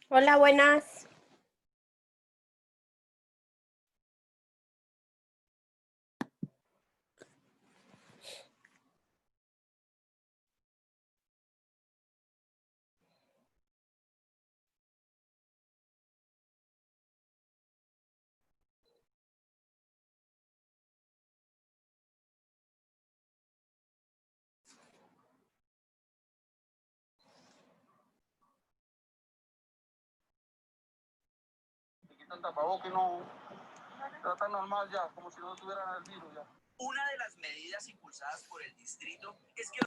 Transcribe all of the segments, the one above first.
Hola, buenas. Quitan tapabocas y no está tan normal ya, como si no tuvieran el virus ya. Una de las medidas impulsadas por el distrito es que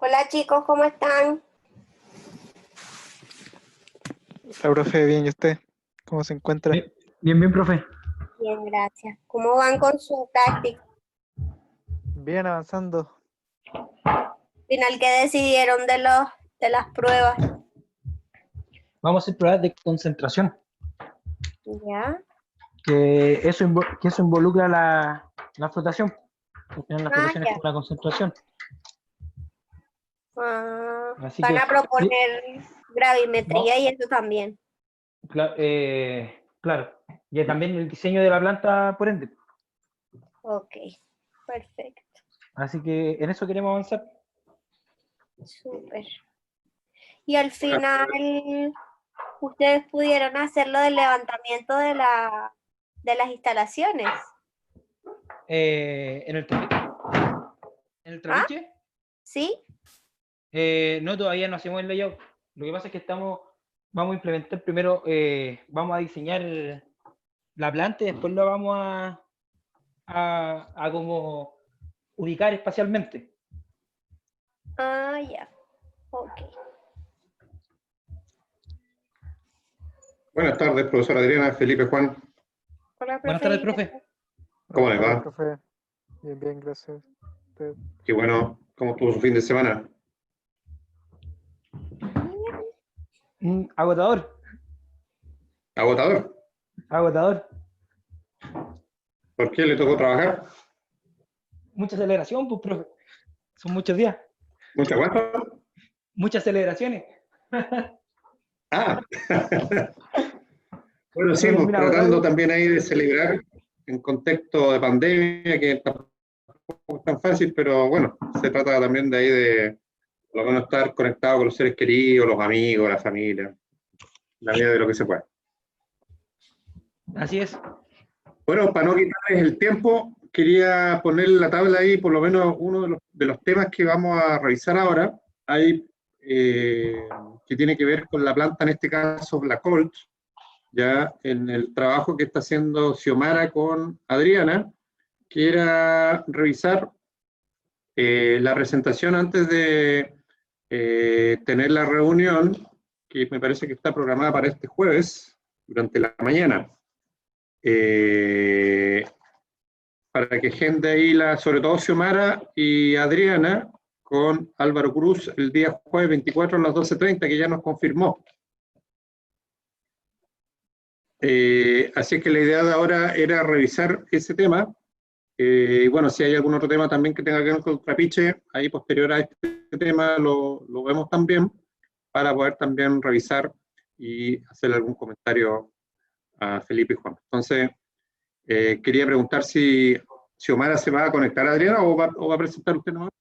Hola chicos, ¿cómo están? La profe, bien, ¿y usted? ¿Cómo se encuentra? Bien, profe. Bien, gracias. ¿Cómo van con su práctica? Bien, avanzando. Final, ¿qué decidieron de las pruebas? Vamos a hacer pruebas de concentración, ¿Ya? que eso involucra la flotación. Al final la flotación es Ya. como la concentración. Así Van que, a proponer gravimetría y eso también. claro, y también el diseño de la planta, por ende. Ok, perfecto. Así que en eso queremos avanzar. Súper. Y al final, ustedes pudieron hacer lo del levantamiento de las instalaciones. En el ¿Ah? trapiche, ¿Sí? no, todavía no hacemos el layout. Lo que pasa es que vamos a implementar primero, vamos a diseñar la planta y después lo vamos a como ubicar espacialmente. Ya. Ok. Buenas tardes, profesora Adriana, Felipe, Juan. Hola, Buenas profe. tardes, profe. ¿Cómo Buenas le va? tardes, profe. Bien, bien, gracias. ¿Usted? Qué bueno. ¿Cómo estuvo su fin de semana? Agotador. ¿Agotador? Agotador. ¿Por qué le tocó trabajar? Mucha aceleración, pues, profe. Son muchos días. ¿Mucha guapa? Muchas aceleraciones. Ah. Bueno, sí, Uno pues, termina tratando agotado. también ahí de celebrar en contexto de pandemia, que tampoco es tan fácil, pero bueno, se trata también de ahí de por lo menos estar conectado con los seres queridos, los amigos, la familia, la vida de lo que se pueda. Así es. Bueno, para no quitarles el tiempo, quería poner la tabla ahí, por lo menos uno de los temas que vamos a revisar ahora. Hay que tiene que ver con la planta, en este caso la Colt, ya en el trabajo que está haciendo Xiomara con Adriana, que era revisar la presentación antes de tener la reunión, que me parece que está programada para este jueves, durante la mañana, para que gente ahí, sobre todo Xiomara y Adriana, con Álvaro Cruz, el día jueves 24 a las 12:30, que ya nos confirmó. Así que la idea de ahora era revisar ese tema. Y bueno, si hay algún otro tema también que tenga que ver con el trapiche, ahí posterior a este tema lo vemos también, para poder también revisar y hacer algún comentario a Felipe y Juan. Entonces, quería preguntar si Xiomara se va a conectar a Adriana o va a presentar usted nomás.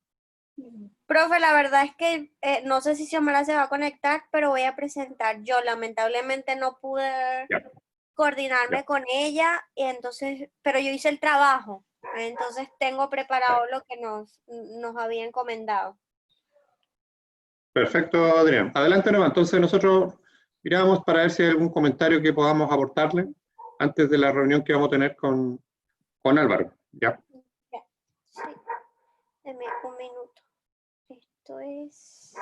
Profe, la verdad es que no sé si Xiomara se va a conectar, pero voy a presentar yo. Lamentablemente no pude Ya. coordinarme Ya. con ella, y entonces, pero yo hice el trabajo, entonces tengo preparado lo que nos había encomendado. Perfecto, Adrián. Adelante nomás. Entonces nosotros miramos para ver si hay algún comentario que podamos aportarle antes de la reunión que vamos a tener con Álvaro. ¿Ya? Sí, deme un minuto. Esto es...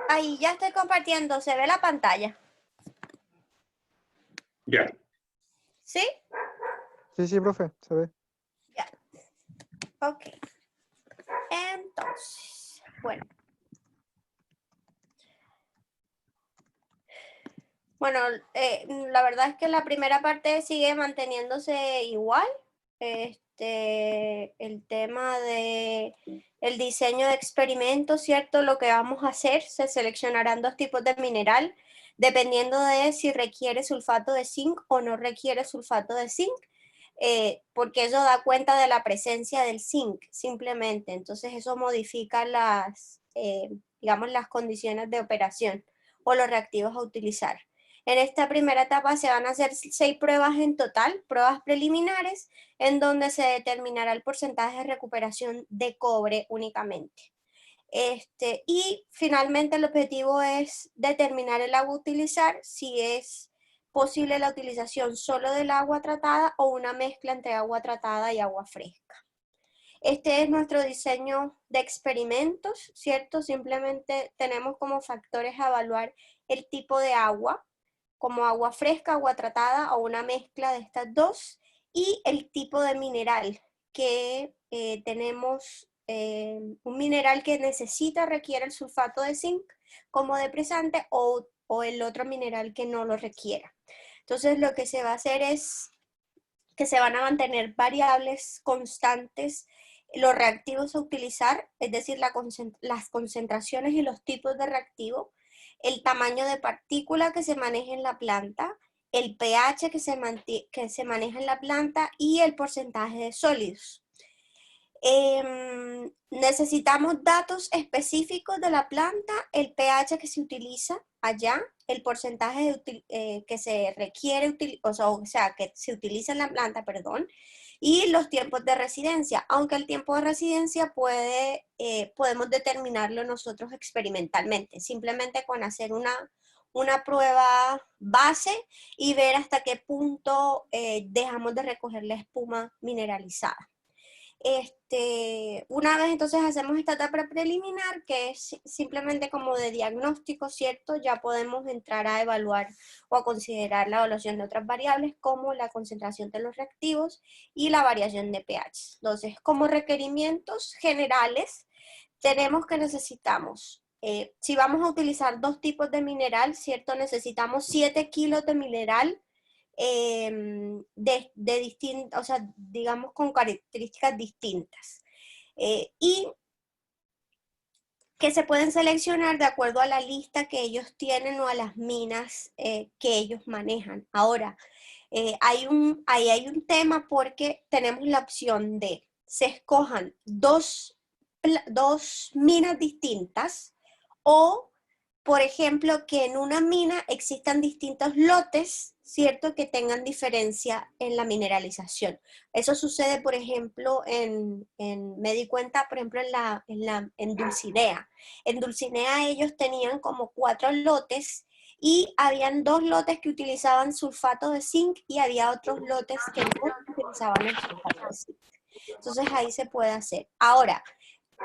Ahí ya estoy compartiendo, ¿se ve la pantalla? Ya. ¿Sí? Sí, profe, se ve. Ya. Ok. Entonces, bueno. Bueno, la verdad es que la primera parte sigue manteniéndose igual. El tema de el diseño de experimentos, ¿cierto? Lo que vamos a hacer, se seleccionarán 2 tipos de mineral, dependiendo de si requiere sulfato de zinc o no requiere sulfato de zinc, porque eso da cuenta de la presencia del zinc, simplemente. Entonces eso modifica digamos, las condiciones de operación o los reactivos a utilizar. En esta primera etapa se van a hacer 6 pruebas en total, pruebas preliminares, en donde se determinará el porcentaje de recuperación de cobre únicamente. Y finalmente el objetivo es determinar el agua a utilizar, si es posible la utilización solo del agua tratada o una mezcla entre agua tratada y agua fresca. Este es nuestro diseño de experimentos, ¿cierto? Simplemente tenemos como factores a evaluar el tipo de agua, como agua fresca, agua tratada o una mezcla de estas dos, y el tipo de mineral que tenemos, un mineral que requiere el sulfato de zinc como depresante o el otro mineral que no lo requiera. Entonces lo que se va a hacer es que se van a mantener variables constantes los reactivos a utilizar, es decir, las concentraciones y los tipos de reactivo, el tamaño de partícula que se maneja en la planta, el pH que se maneja en la planta y el porcentaje de sólidos. Necesitamos datos específicos de la planta, el pH que se utiliza allá, el porcentaje que se requiere, o sea, que se utiliza en la planta, perdón, y los tiempos de residencia, aunque el tiempo de residencia podemos determinarlo nosotros experimentalmente, simplemente con hacer una prueba base y ver hasta qué punto dejamos de recoger la espuma mineralizada. Una vez entonces hacemos esta etapa preliminar, que es simplemente como de diagnóstico, ¿cierto? Ya podemos entrar a evaluar o a considerar la evaluación de otras variables como la concentración de los reactivos y la variación de pH. Entonces, como requerimientos generales, tenemos que necesitamos, si vamos a utilizar 2 tipos de mineral, ¿cierto? Necesitamos 7 kilos de mineral, o sea, digamos con características distintas, y que se pueden seleccionar de acuerdo a la lista que ellos tienen o a las minas que ellos manejan. Ahora, ahí hay un tema porque tenemos la opción de se escojan dos minas distintas o por ejemplo, que en una mina existan distintos lotes, ¿cierto? Que tengan diferencia en la mineralización. Eso sucede, por ejemplo, me di cuenta, por ejemplo, en Dulcinea. En Dulcinea ellos tenían como 4 lotes y habían 2 lotes que utilizaban sulfato de zinc y había otros lotes que no utilizaban el sulfato de zinc. Entonces ahí se puede hacer. Ahora,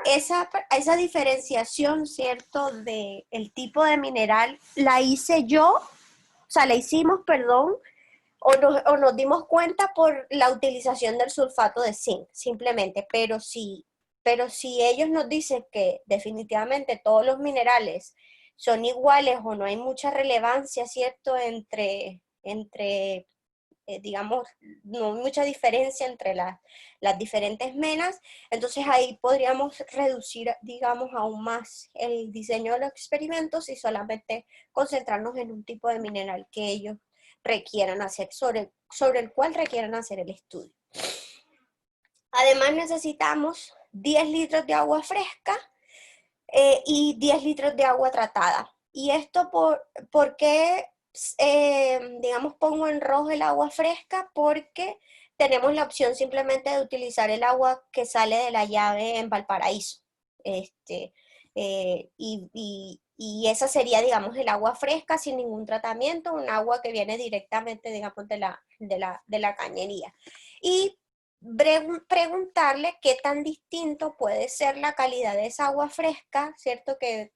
esa diferenciación, ¿cierto? De el tipo de mineral, la hice yo, o sea, la hicimos, perdón, o nos dimos cuenta por la utilización del sulfato de zinc, simplemente, pero si ellos nos dicen que definitivamente todos los minerales son iguales o no hay mucha relevancia, ¿cierto? Entre digamos, no hay mucha diferencia entre las diferentes menas, entonces ahí podríamos reducir, digamos, aún más el diseño de los experimentos y solamente concentrarnos en un tipo de mineral que ellos requieran hacer, sobre el cual requieran hacer el estudio. Además necesitamos 10 litros de agua fresca y 10 litros de agua tratada. ¿Y esto por qué, digamos, pongo en rojo el agua fresca? Porque tenemos la opción simplemente de utilizar el agua que sale de la llave en Valparaíso. Y esa sería, digamos, el agua fresca sin ningún tratamiento, un agua que viene directamente, digamos, de la cañería. Y preguntarle qué tan distinto puede ser la calidad de esa agua fresca, ¿cierto? Que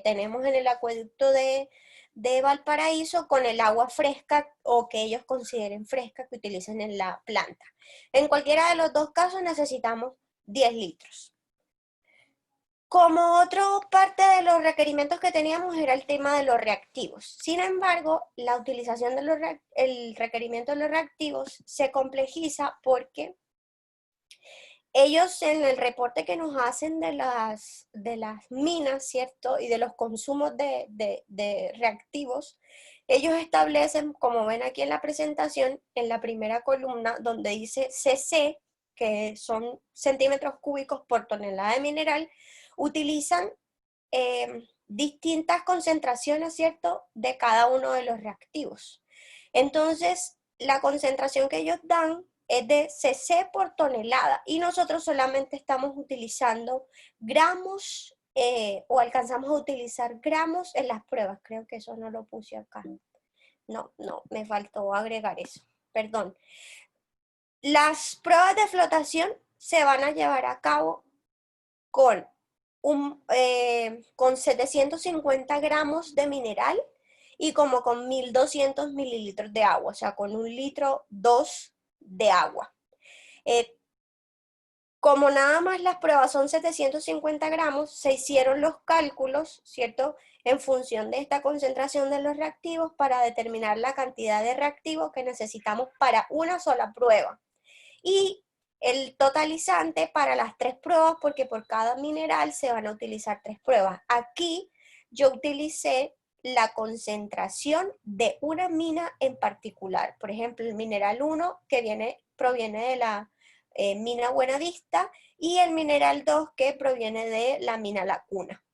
tenemos en el acueducto de Valparaíso con el agua fresca o que ellos consideren fresca que utilicen en la planta. En cualquiera de los dos casos necesitamos 10 litros. Como otra parte de los requerimientos que teníamos era el tema de los reactivos. Sin embargo, la utilización el requerimiento de los reactivos se complejiza porque ellos en el reporte que nos hacen de las minas, ¿cierto? Y de los consumos de reactivos, ellos establecen, como ven aquí en la presentación, en la primera columna, donde dice CC, que son centímetros cúbicos por tonelada de mineral, utilizan distintas concentraciones, ¿cierto?, de cada uno de los reactivos. Entonces, la concentración que ellos dan es de cc por tonelada y nosotros solamente estamos utilizando gramos o alcanzamos a utilizar gramos en las pruebas. Creo que eso no lo puse acá. No, me faltó agregar eso. Perdón. Las pruebas de flotación se van a llevar a cabo con 750 gramos de mineral y como con 1200 mililitros de agua, o sea, con 1,2 litros de agua. Como nada más las pruebas son 750 gramos, se hicieron los cálculos, ¿cierto?, en función de esta concentración de los reactivos para determinar la cantidad de reactivos que necesitamos para una sola prueba. Y el totalizante para las 3 pruebas, porque por cada mineral se van a utilizar 3 pruebas. Aquí yo utilicé la concentración de una mina en particular. Por ejemplo, el mineral 1 que proviene de la mina Buenavista y el mineral 2 que proviene de la mina Lacuna.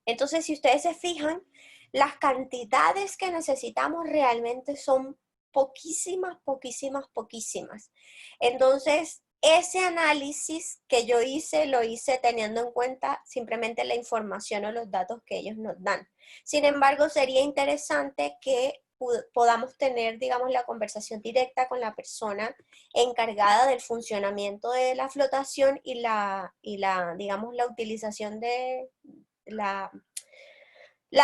Entonces, si ustedes se fijan, las cantidades que necesitamos realmente son poquísimas. Entonces, ese análisis que yo hice, lo hice teniendo en cuenta simplemente la información o los datos que ellos nos dan. Sin embargo, sería interesante que podamos tener, digamos, la conversación directa con la persona encargada del funcionamiento de la flotación y digamos, la utilización de la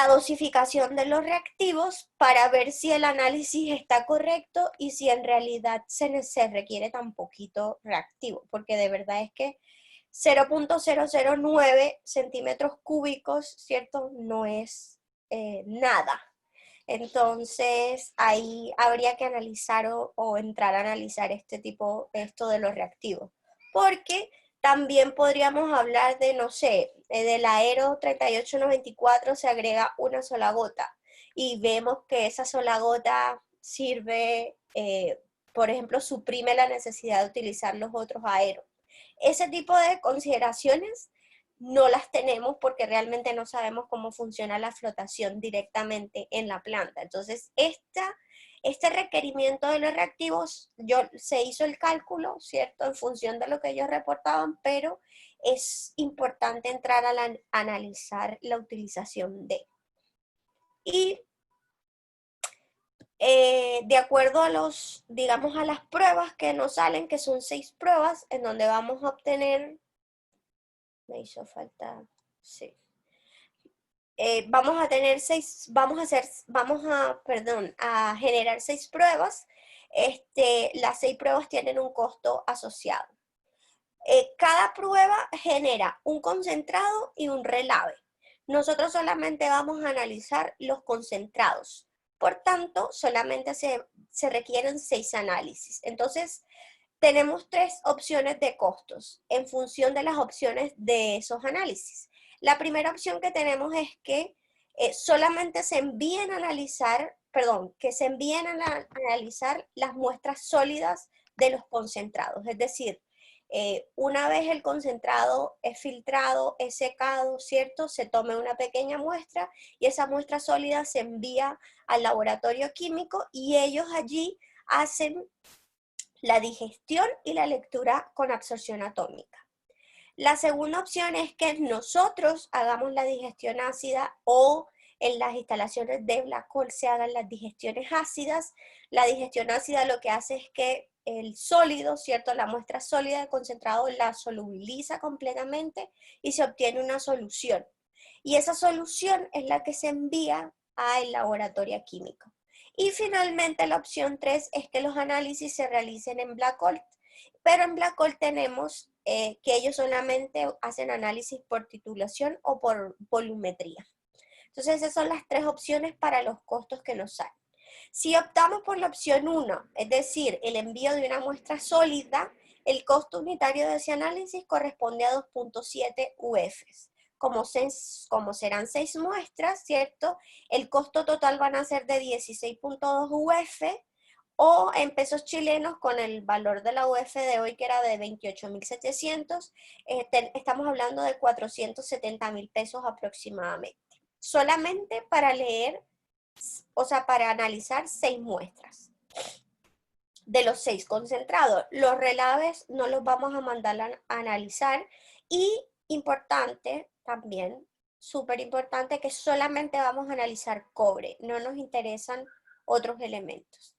dosificación de los reactivos para ver si el análisis está correcto y si en realidad se requiere tan poquito reactivo, porque de verdad es que 0.009 centímetros cúbicos, ¿cierto? No es nada. Entonces, ahí habría que analizar o entrar a analizar esto de los reactivos, porque también podríamos hablar de, no sé, del Aero 3894 se agrega una sola gota y vemos que esa sola gota sirve, por ejemplo, suprime la necesidad de utilizar los otros aeros. Ese tipo de consideraciones no las tenemos porque realmente no sabemos cómo funciona la flotación directamente en la planta. Entonces, este requerimiento de los reactivos, se hizo el cálculo, ¿cierto? En función de lo que ellos reportaban, pero es importante entrar a analizar la utilización de. Y de acuerdo a digamos, a las pruebas que nos salen, que son 6 pruebas, en donde vamos a obtener, me hizo falta, sí. Vamos a tener a generar 6 pruebas. Las 6 pruebas tienen un costo asociado. Cada prueba genera un concentrado y un relave. Nosotros solamente vamos a analizar los concentrados. Por tanto, solamente se requieren 6 análisis. Entonces, tenemos 3 opciones de costos en función de las opciones de esos análisis. La primera opción que tenemos es que solamente se envíen a analizar, que se envíen a analizar las muestras sólidas de los concentrados. Es decir, una vez el concentrado es filtrado, es secado, ¿cierto? Se tome una pequeña muestra y esa muestra sólida se envía al laboratorio químico y ellos allí hacen la digestión y la lectura con absorción atómica. La segunda opción es que nosotros hagamos la digestión ácida o en las instalaciones de Black Hole se hagan las digestiones ácidas. La digestión ácida lo que hace es que el sólido, ¿cierto? La muestra sólida de concentrado la solubiliza completamente y se obtiene una solución. Y esa solución es la que se envía al laboratorio químico. Y finalmente la opción 3 es que los análisis se realicen en Black Hole. Pero en Black Hole tenemos que ellos solamente hacen análisis por titulación o por volumetría. Entonces esas son las 3 opciones para los costos que nos salen. Si optamos por la opción 1, es decir, el envío de una muestra sólida, el costo unitario de ese análisis corresponde a 2.7 UFs. Como serán 6 muestras, ¿cierto? El costo total van a ser de 16.2 UF, o en pesos chilenos, con el valor de la UF de hoy, que era de 28.700, estamos hablando de 470.000 pesos aproximadamente. Solamente para leer, o sea, para analizar 6 muestras de los 6 concentrados. Los relaves no los vamos a mandar a analizar. Y importante también, súper importante, que solamente vamos a analizar cobre, no nos interesan otros elementos.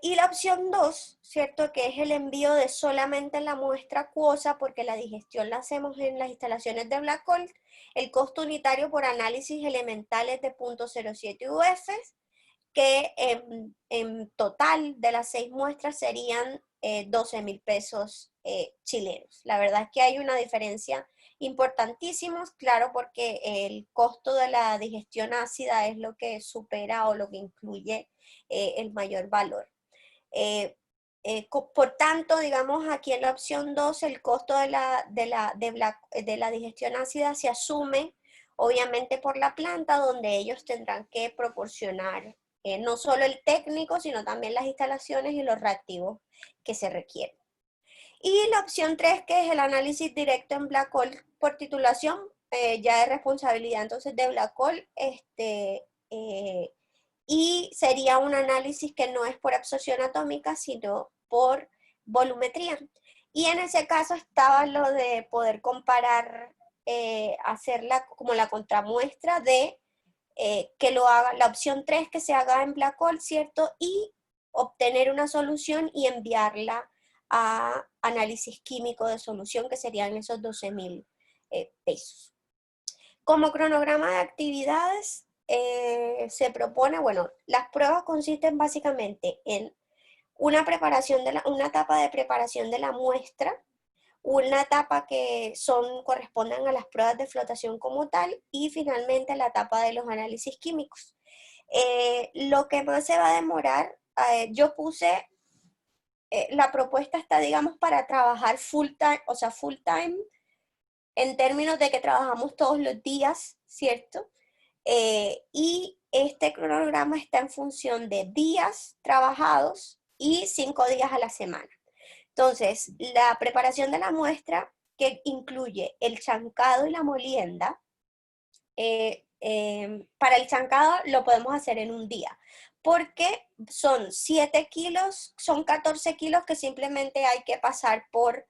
Y la opción 2, ¿cierto? Que es el envío de solamente la muestra acuosa, porque la digestión la hacemos en las instalaciones de Black Hole. El costo unitario por análisis elemental es de 0.07 UF, que en total de las 6 muestras serían 12.000 pesos chilenos. La verdad es que hay una diferencia importantísima, claro, porque el costo de la digestión ácida es lo que supera o lo que incluye el mayor valor. Por tanto, digamos, aquí en la opción 2, el costo de la digestión ácida se asume, obviamente, por la planta, donde ellos tendrán que proporcionar no solo el técnico, sino también las instalaciones y los reactivos que se requieren. Y la opción 3, que es el análisis directo en Black Hole por titulación, ya es responsabilidad entonces de Black Hole, y sería un análisis que no es por absorción atómica, sino por volumetría. Y en ese caso estaba lo de poder comparar, hacerla como la contramuestra de que lo haga, la opción 3, que se haga en Black Hole, ¿cierto? Y obtener una solución y enviarla a análisis químico de solución, que serían esos 12.000 pesos. Como cronograma de actividades, se propone, bueno, las pruebas consisten básicamente en una etapa de preparación de la muestra, una etapa que corresponden a las pruebas de flotación como tal, y finalmente la etapa de los análisis químicos. Lo que más se va a demorar, yo puse, la propuesta está, digamos, para trabajar full time, o sea, full time, en términos de que trabajamos todos los días, ¿cierto? Y este cronograma está en función de días trabajados y 5 días a la semana. Entonces, la preparación de la muestra que incluye el chancado y la molienda, para el chancado lo podemos hacer en un día, porque son 7 kilos, son 14 kilos que simplemente hay que pasar por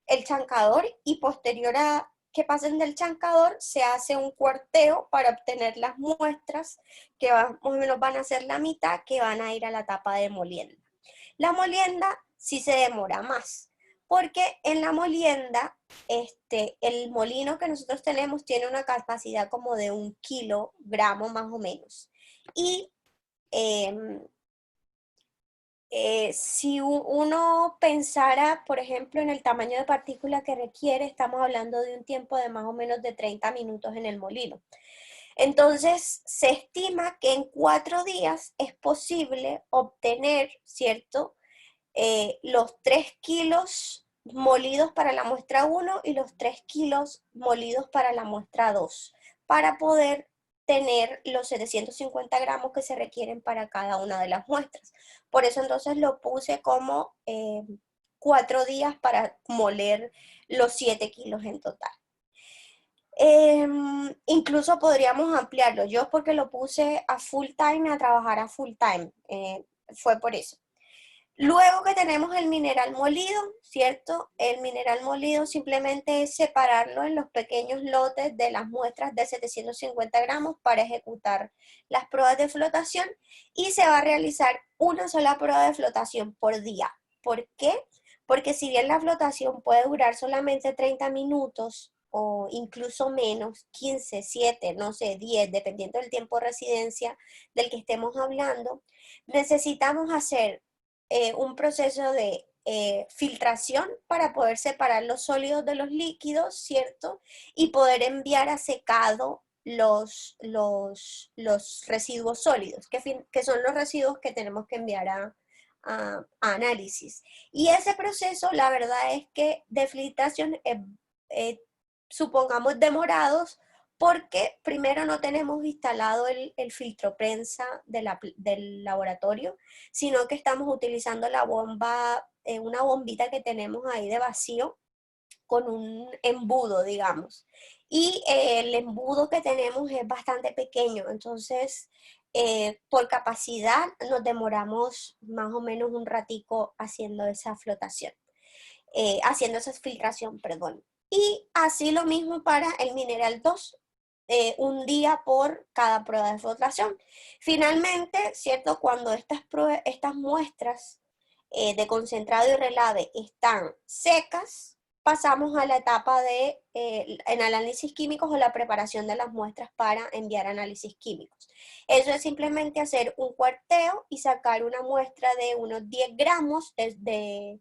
el chancador, y posterior a que pasen del chancador se hace un cuarteo para obtener las muestras que más o menos van a ser la mitad, que van a ir a la etapa de molienda. La molienda sí se demora más, porque en la molienda el molino que nosotros tenemos tiene una capacidad como de 1 kilogramo más o menos. Y si uno pensara, por ejemplo, en el tamaño de partícula que requiere, estamos hablando de un tiempo de más o menos de 30 minutos en el molino. Entonces, se estima que en 4 días es posible obtener, ¿cierto?, los 3 kilos molidos para la muestra 1 y los 3 kilos molidos para la muestra 2, para poder tener los 750 gramos que se requieren para cada una de las muestras. Por eso entonces lo puse como 4 días para moler los 7 kilos en total. Incluso podríamos ampliarlo. Yo porque lo puse a full time, a trabajar a full time, fue por eso. Luego que tenemos el mineral molido, ¿cierto? El mineral molido simplemente es separarlo en los pequeños lotes de las muestras de 750 gramos para ejecutar las pruebas de flotación, y se va a realizar una sola prueba de flotación por día. ¿Por qué? Porque si bien la flotación puede durar solamente 30 minutos o incluso menos, 15, 7, no sé, 10, dependiendo del tiempo de residencia del que estemos hablando, necesitamos hacer un proceso de filtración para poder separar los sólidos de los líquidos, ¿cierto? Y poder enviar a secado los residuos sólidos, que son los residuos que tenemos que enviar a análisis. Y ese proceso, la verdad es que de filtración, supongamos demorados, porque primero no tenemos instalado el filtro prensa del laboratorio, sino que estamos utilizando la bomba, una bombita que tenemos ahí de vacío, con un embudo, digamos. Y el embudo que tenemos es bastante pequeño, entonces por capacidad nos demoramos más o menos un ratico haciendo esa flotación, haciendo esa filtración, perdón. Y así lo mismo para el mineral 2. 1 día por cada prueba de flotación. Finalmente, ¿cierto? Cuando estas muestras de concentrado y relave están secas, pasamos a la etapa de en análisis químicos, o la preparación de las muestras para enviar a análisis químicos. Eso es simplemente hacer un cuarteo y sacar una muestra de unos 10 gramos de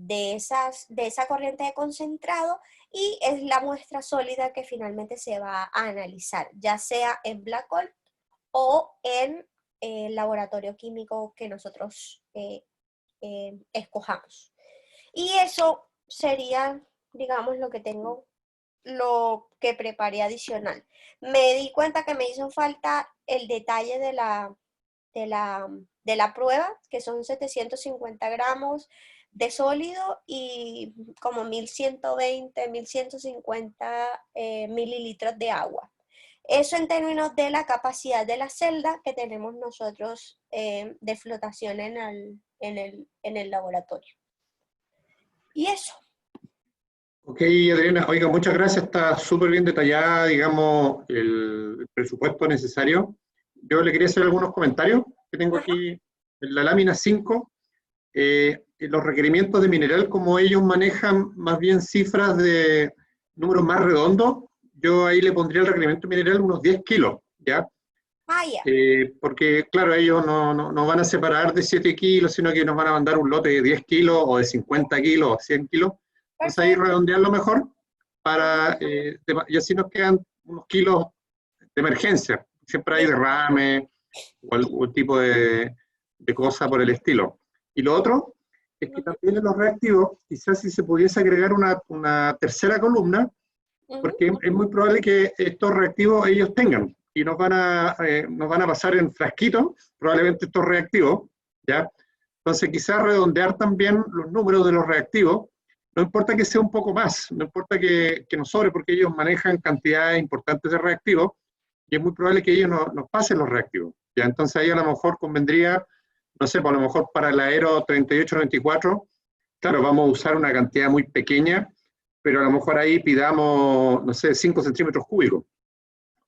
esa corriente de concentrado, y es la muestra sólida que finalmente se va a analizar, ya sea en Black Hole o en el laboratorio químico que nosotros escojamos. Y eso sería, digamos, lo que preparé adicional. Me di cuenta que me hizo falta el detalle de la prueba, que son 750 gramos de sólido y como 1120, 1150 mililitros de agua. Eso en términos de la capacidad de la celda que tenemos nosotros de flotación en el laboratorio. Y eso. Ok, Adriana, oiga, muchas gracias, está súper bien detallada, digamos, el presupuesto necesario. Yo le quería hacer algunos comentarios que tengo aquí en la lámina 5. Los requerimientos de mineral, como ellos manejan más bien cifras de números más redondos, yo ahí le pondría el requerimiento mineral unos 10 kilos, ¿ya? Porque, claro, ellos no van a separar de 7 kilos, sino que nos van a mandar un lote de 10 kilos, o de 50 kilos, o 100 kilos. Entonces ahí redondearlo mejor, y así nos quedan unos kilos de emergencia. Siempre hay derrame, o algún tipo de cosa por el estilo. Y lo otro es que también en los reactivos, quizás si se pudiese agregar una tercera columna, porque es muy probable que estos reactivos ellos tengan, y nos van a pasar en frasquitos, probablemente estos reactivos, ¿ya? Entonces quizás redondear también los números de los reactivos, no importa que sea un poco más, no importa que nos sobre, porque ellos manejan cantidades importantes de reactivos, y es muy probable que ellos nos pasen los reactivos. ¿Ya? Entonces ahí a lo mejor convendría, no sé, pues a lo mejor para el Aero 3894, claro, vamos a usar una cantidad muy pequeña, pero a lo mejor ahí pidamos, no sé, 5 centímetros cúbicos,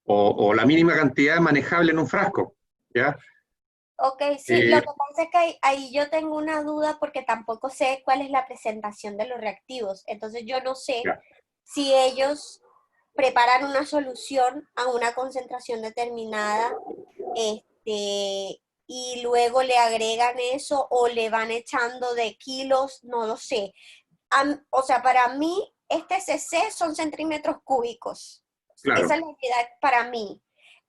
o la mínima cantidad manejable en un frasco, ¿ya? Ok, sí, lo que pasa es que ahí yo tengo una duda porque tampoco sé cuál es la presentación de los reactivos. Entonces yo no sé Ya. si ellos preparan una solución a una concentración determinada, y luego le agregan eso o le van echando de kilos, no lo sé. O sea, para mí, este CC son centímetros cúbicos. Claro. Esa es la unidad para mí.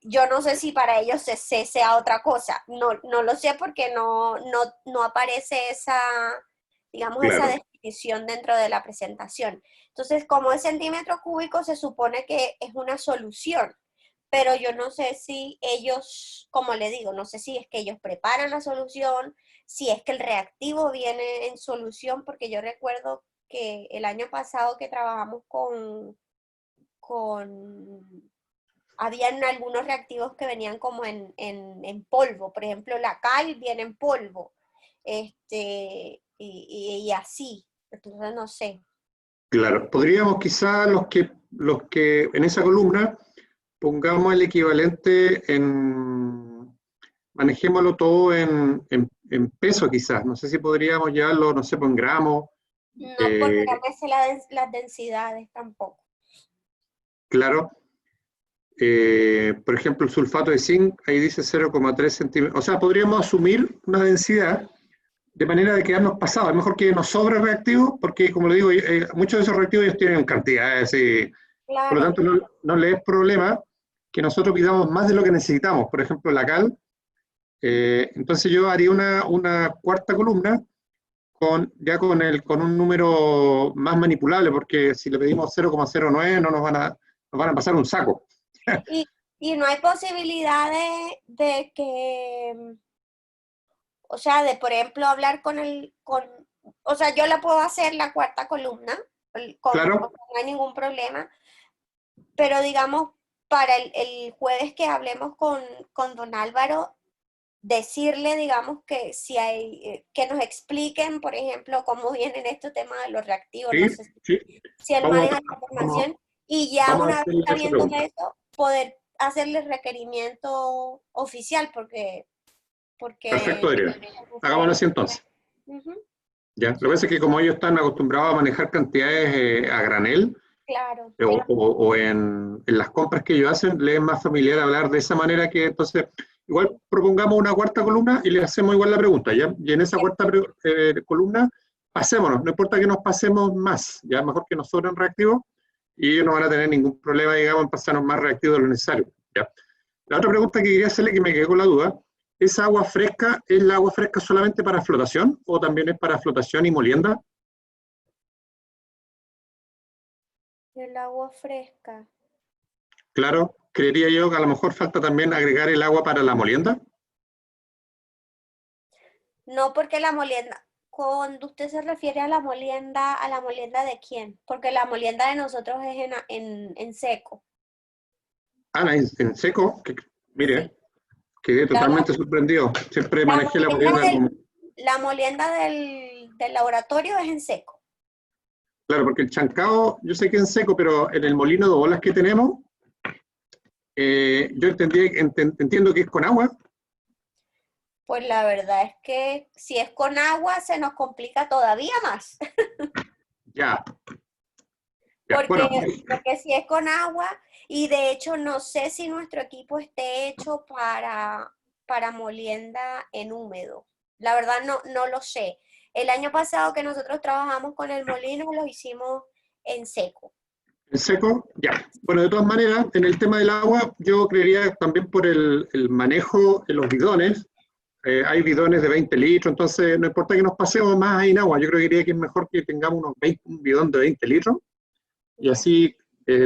Yo no sé si para ellos CC sea otra cosa. No lo sé porque no aparece esa, digamos, esa Claro. definición dentro de la presentación. Entonces, como es centímetro cúbico, se supone que es una solución. Pero yo no sé si ellos, como le digo, no sé si es que ellos preparan la solución, si es que el reactivo viene en solución, porque yo recuerdo que el año pasado que trabajamos habían algunos reactivos que venían como en polvo, por ejemplo, la cal viene en polvo, y así, entonces no sé. Claro, podríamos quizá los que en esa columna pongamos el equivalente manejémoslo todo en peso quizás, no sé si podríamos llevarlo, no sé, pues en gramos, No, porque eh, no me sé las densidades tampoco. claro. Por ejemplo, el sulfato de zinc, ahí dice 0,3 centímetros, o sea, podríamos asumir una densidad de manera de quedarnos pasados, es mejor que nos sobre reactivos, porque como le digo, muchos de esos reactivos ellos tienen cantidades, por lo Claro. tanto no les es problema que nosotros pidamos más de lo que necesitamos, por ejemplo, la cal. Entonces yo haría una cuarta columna con un número más manipulable, porque si le pedimos 0,09 no nos van a pasar un saco. Y no hay posibilidad de que, o sea, de por ejemplo hablar o sea, yo la puedo hacer la cuarta columna, Claro, no hay ningún problema, pero digamos, para el jueves que hablemos con don Álvaro, decirle, digamos, que si hay, que nos expliquen, por ejemplo, cómo vienen estos temas de los reactivos, no sí, sé sí. si él Vamos, maneja la vamos, información, y ya vamos a una vez hacerle esa sabiendo pregunta. eso, poder hacerle requerimiento oficial, Perfecto, porque Adrián. como Hagámoslo fue. así entonces. Ujú, ¿Ya? Lo que pasa es que como ellos están acostumbrados a manejar cantidades a granel, claro. o en las compras que ellos hacen, les es más familiar hablar de esa manera que entonces, igual propongamos una cuarta columna y le hacemos igual la pregunta, ¿ya? Y en esa cuarta columna, pasémonos, no importa que nos pasemos más, ya mejor que nos sobren reactivos y ellos no van a tener ningún problema, digamos, en pasarnos más reactivos de lo necesario, ¿ya? La otra pregunta que quería hacerle, que me quedé con la duda, ¿esa agua fresca es la agua fresca solamente para flotación o también es para flotación y molienda? El agua fresca. Claro, creería yo que a lo mejor falta también agregar el agua para la molienda. No, porque la molienda, cuando usted se refiere ¿a la molienda de quién? Porque la molienda de nosotros es en seco. Ah, en seco, Sí. mire, quedé La, totalmente sorprendido. Siempre la manejé la molienda molienda como, la molienda del laboratorio es en seco. claro, porque el chancao, yo sé que en seco, pero en el molino de bolas que tenemos, yo entiendo que es con agua. Pues la verdad es que si es con agua se nos complica todavía más. Ya, ya, Porque, bueno, porque si es con agua, y de hecho no sé si nuestro equipo esté hecho para molienda en húmedo. La verdad no lo sé. El año pasado que nosotros trabajamos con el molino lo hicimos en seco. en seco, ya. Bueno, de todas maneras, en el tema del agua, yo creería también por el manejo en los bidones. Hay bidones de 20 litros, entonces no importa que nos pasemos más ahí en agua, yo creo que es mejor que tengamos un bidón de 20 litros y Ya. así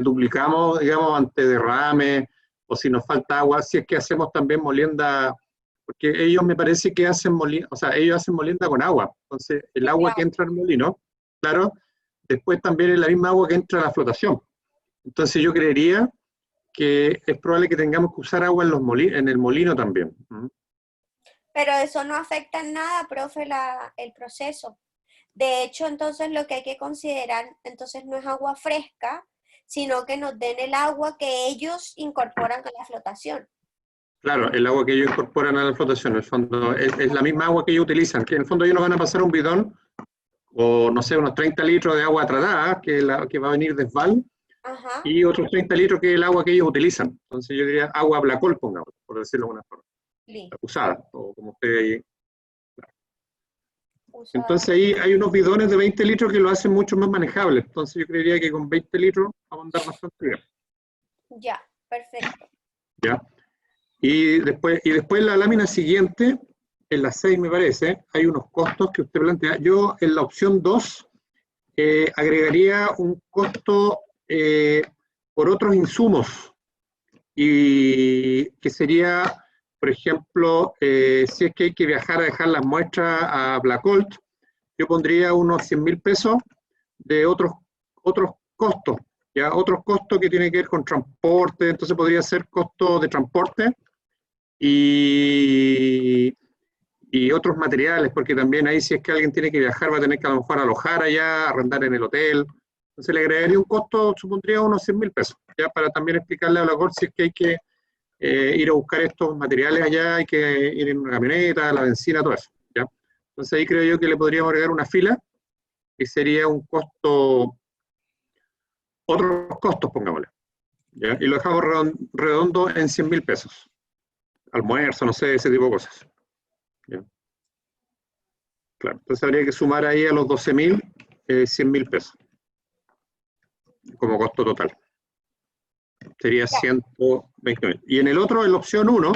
duplicamos, digamos, ante derrame o si nos falta agua, si es que hacemos también molienda, porque ellos me parece que hacen molienda, o sea, ellos hacen molienda con agua, entonces el agua que entra al molino, claro, después también es la misma agua que entra a la flotación. Entonces yo creería que es probable que tengamos que usar agua en el molino también. Pero eso no afecta en nada, profe, el proceso. De hecho, entonces lo que hay que considerar, entonces no es agua fresca, sino que nos den el agua que ellos incorporan a la flotación. Claro, el agua que ellos incorporan a la flotación, en el fondo, es la misma agua que ellos utilizan, que en el fondo ellos nos van a pasar un bidón, o no sé, unos 30 litros de agua tratada, que va a venir de Sval, Ajá. y otros 30 litros que es el agua que ellos utilizan. Entonces yo diría agua Blacol, pongamos, por decirlo de alguna forma. Listo. Usada, o como usted ahí. Usada. Entonces ahí hay unos bidones de 20 litros que lo hacen mucho más manejable. Entonces yo creería que con 20 litros vamos a andar bastante bien. Ya, perfecto. ¿Ya? Y después la lámina siguiente, en la 6 me parece, hay unos costos que usted plantea. Yo en la opción 2 agregaría un costo por otros insumos, y que sería, por ejemplo, si es que hay que viajar a dejar las muestras a Blackholt, yo pondría unos 100.000 pesos de otros costos, ¿ya? Otros costos que tienen que ver con transporte, entonces podría ser costo de transporte y otros materiales, porque también ahí si es que alguien tiene que viajar va a tener que a lo mejor alojar allá, arrendar en el hotel. Entonces le agregaría un costo, supondría unos 100.000 pesos, ya para también explicarle a Blackholt si es que hay que ir a buscar estos materiales allá, hay que ir en una camioneta, la benzina, todo eso, ¿ya? Entonces ahí creo yo que le podríamos agregar una fila, que sería un costo, otros costos, pongámosle, ¿ya? Y lo dejamos redondo en 100.000 pesos. Almuerzo, no sé, ese tipo de cosas. ¿Ya? Claro, entonces habría que sumar ahí a los 12.000, 100.000 pesos, como costo total. Sería 120.000. Y en el otro, en la opción 1,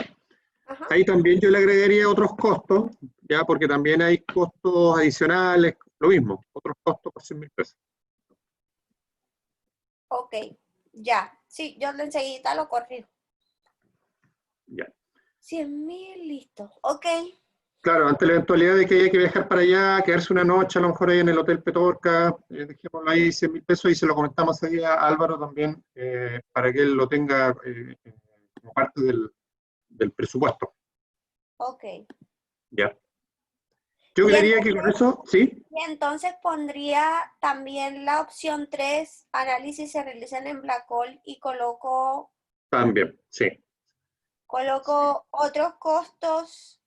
Ajá. ahí también yo le agregaría otros costos, ya, porque también hay costos adicionales, lo mismo, otros costos por 100.000 pesos. Ok, ya. Sí, yo enseguida lo corrijo. Ya. 100.000, listo. Ok. Claro, ante la eventualidad de que haya que viajar para allá, quedarse una noche a lo mejor ahí en el Hotel Petorca, dejémoslo ahí 100.000 pesos y se lo comentamos ahí a Álvaro también, para que él lo tenga como parte del presupuesto. Ok. Ya. Yo creería que con eso, sí, Y entonces pondría también la opción 3, análisis se realizan en Blackholt, y coloco también, sí. otros costos,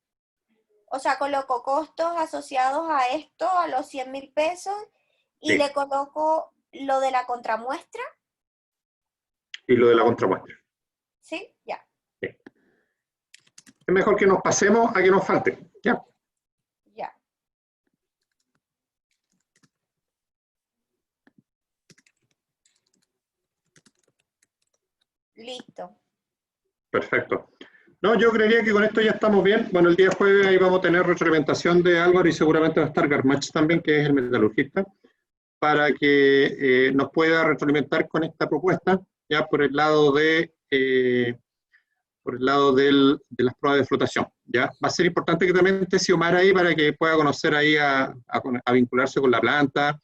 o sea, coloco costos asociados a esto, a los 100.000 pesos, y Sí. le coloco lo de la contramuestra. Y lo de la contramuestra. ¿Sí? Ya. Sí. Es mejor que nos pasemos a que nos falte. Ya. Ya. Listo. Perfecto. No, yo creería que con esto ya estamos bien. Bueno, el día jueves ahí vamos a tener retroalimentación de Álvaro y seguramente va a estar Garmach también, que es el metalurgista, para que nos pueda retroalimentar con esta propuesta, ya por el lado de las pruebas de flotación. ¿Ya? Va a ser importante que también esté Xiomara ahí para que pueda conocer ahí a vincularse con la planta,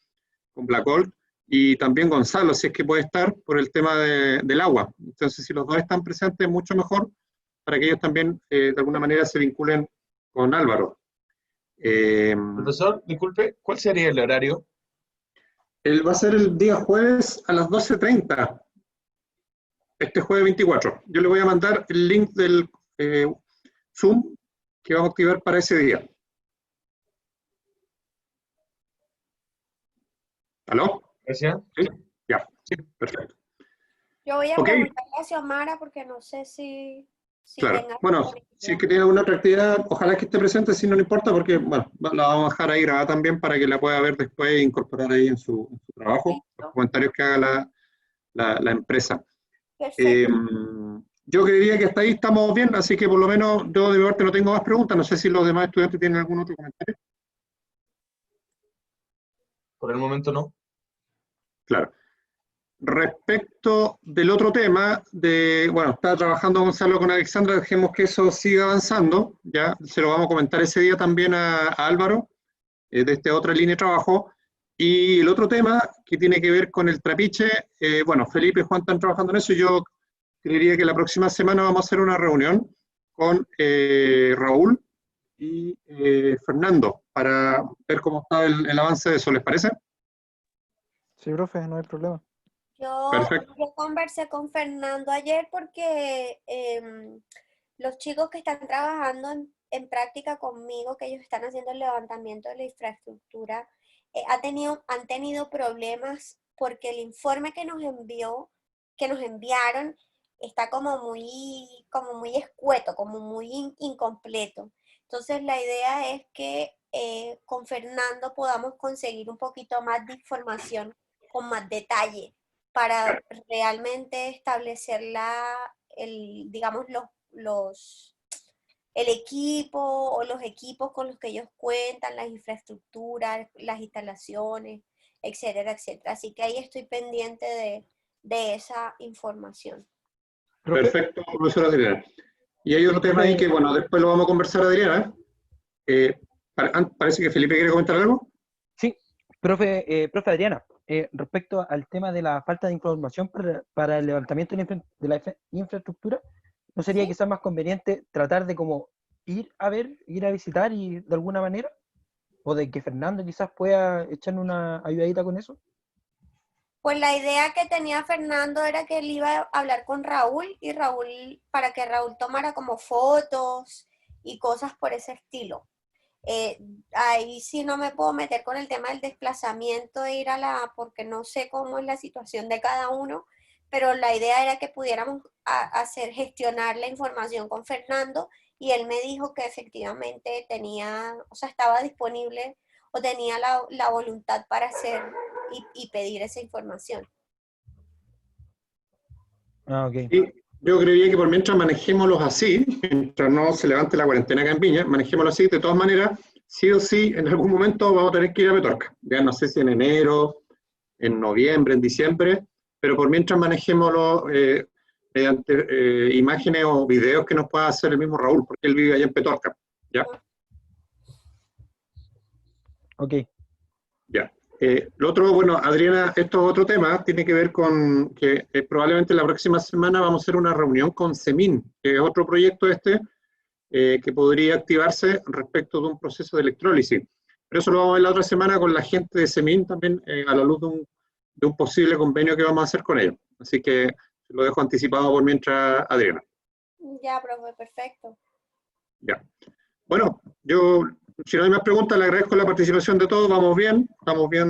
con Blackholt, y también Gonzalo, si es que puede estar, por el tema del agua. Entonces, si los dos están presentes, mucho mejor, para que ellos también, de alguna manera, se vinculen con Álvaro. Profesor, disculpe, ¿cuál sería el horario? Él va a ser el día jueves a las 12:30. Este jueves 24. Yo le voy a mandar el link del Zoom que vamos a activar para ese día. ¿Aló? Gracias. ¿Sí? Ya, sí, perfecto. Yo voy a Ok. preguntarle a Xiomara porque no sé si Claro. tenga Bueno, disponibilidad. si es que tiene alguna otra actividad, ojalá que esté presente, si no le importa, porque bueno, la vamos a dejar ahí grabada también para que la pueda ver después e incorporar ahí en su trabajo, Listo. los comentarios que haga la empresa. Perfecto. Yo creería que hasta ahí estamos bien, así que por lo menos yo de mi parte no tengo más preguntas. No sé si los demás estudiantes tienen algún otro comentario. Por el momento no. Claro. Respecto del otro tema, bueno, está trabajando Gonzalo con Alexandra, dejemos que eso siga avanzando, ya se lo vamos a comentar ese día también a Álvaro, de esta otra línea de trabajo, Y el otro tema que tiene que ver con el trapiche, bueno, Felipe y Juan están trabajando en eso, y yo creería que la próxima semana vamos a hacer una reunión con Raúl y Fernando para ver cómo está el avance de eso, ¿les parece? Sí, profe, no hay problema. Perfecto. Yo conversé con Fernando ayer porque los chicos que están trabajando en práctica conmigo, que ellos están haciendo el levantamiento de la infraestructura, han tenido problemas porque el informe que nos enviaron, está como muy escueto, como muy incompleto. Entonces la idea es que con Fernando podamos conseguir un poquito más de información con más detalle para realmente establecer digamos, el equipo o los equipos con los que ellos cuentan, las infraestructuras, las instalaciones, etcétera, etcétera. Así que ahí estoy pendiente de esa información. Profe, Perfecto, profesora Adriana. Y hay otro tema ahí que, bueno, después lo vamos a conversar, Adriana. Parece que Felipe quiere comentar algo. Sí, profe Adriana, respecto al tema de la falta de información para el levantamiento de la infraestructura, ¿no sería ¿Sí? quizás más conveniente tratar de como ir a visitar y de alguna manera? ¿O de que Fernando quizás pueda echarle una ayudadita con eso? Pues la idea que tenía Fernando era que él iba a hablar con Raúl para que Raúl tomara como fotos y cosas por ese estilo. Ahí sí no me puedo meter con el tema del desplazamiento e ir porque no sé cómo es la situación de cada uno, pero la idea era que pudiéramos gestionar la información con Fernando, y él me dijo que efectivamente estaba disponible o tenía la voluntad para hacer y pedir esa información. Ah, ok. Y yo creería que por mientras manejémoslos así, mientras no se levante la cuarentena acá en Viña, manejémoslo así, de todas maneras, sí o sí, en algún momento vamos a tener que ir a Petorca. Ya no sé si en enero, en noviembre, en diciembre, pero por mientras manejémoslo mediante imágenes o videos que nos pueda hacer el mismo Raúl, porque él vive allá en Petorca. ¿Ya? Ok. Ya. Lo otro, bueno, Adriana, esto es otro tema, tiene que ver con que probablemente la próxima semana vamos a hacer una reunión con CEMIN, que es otro proyecto que podría activarse respecto de un proceso de electrólisis. Pero eso lo vamos a ver la otra semana con la gente de CEMIN también, a la luz de un posible convenio que vamos a hacer con ellos. Así que lo dejo anticipado por mientras, Adriana. Ya, profe, perfecto. Ya. Bueno, si no hay más preguntas, le agradezco la participación de todos, estamos bien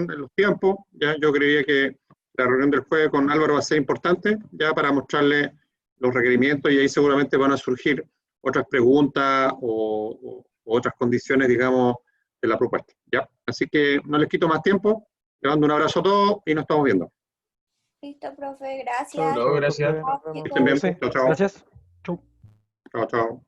en los tiempos. Ya, yo creía que la reunión del jueves con Álvaro va a ser importante, ya para mostrarle los requerimientos, y ahí seguramente van a surgir otras preguntas o otras condiciones, digamos, de la propuesta. ¿Ya? Así que no les quito más tiempo, le mando un abrazo a todos y nos estamos viendo. Listo, profe, gracias. No, gracias. profe, nos vemos. Que estén bien. Sí. Chao, chao. Gracias. Chau. Chao, chao.